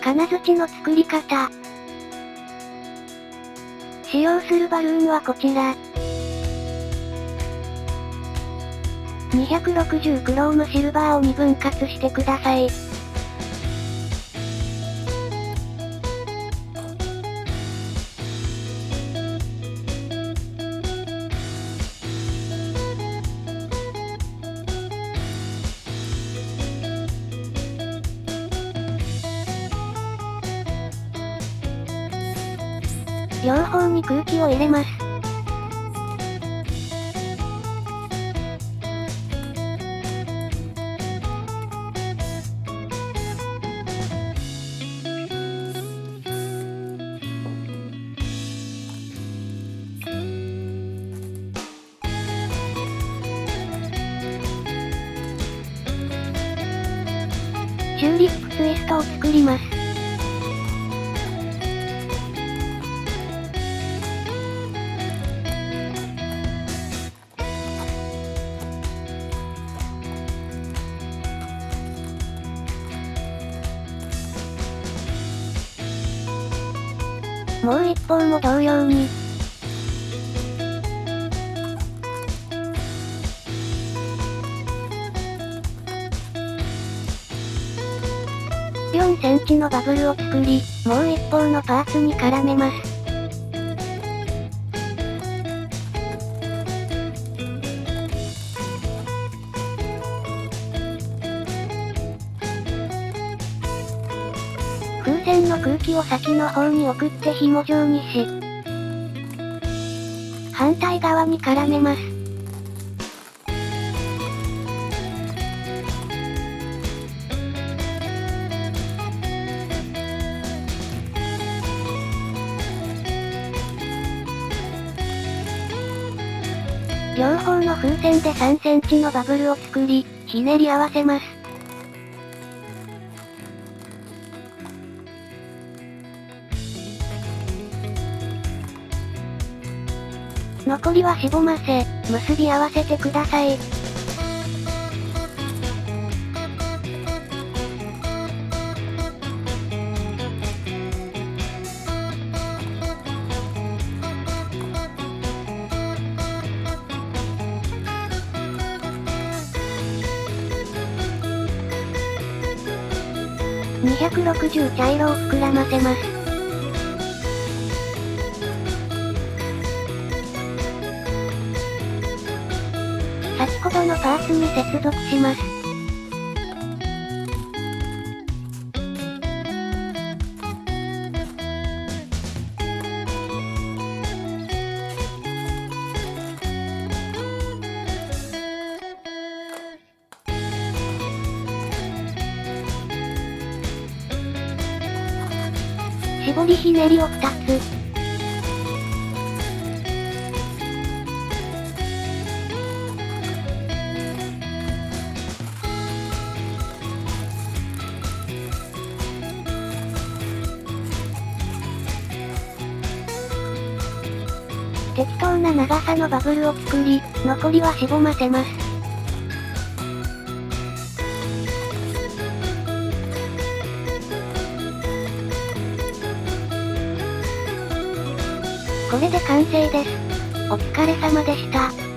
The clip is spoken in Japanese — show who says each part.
Speaker 1: 金槌の作り方。使用するバルーンはこちら。260クロームシルバーを2分割してください。両方に空気を入れます。チューリップツイストを作ります。もう一方も同様に。4センチのバブルを作り、もう一方のパーツに絡めます。風船の空気を先の方に送って紐状にし、反対側に絡めます。両方の風船で3センチのバブルを作り、ひねり合わせます。残りはしぼませ、結び合わせてください。260茶色を膨らませます。先ほどのパーツに接続します。絞りひねりを2つ。適当な長さのバブルを作り、残りはしぼませます。これで完成です。お疲れ様でした。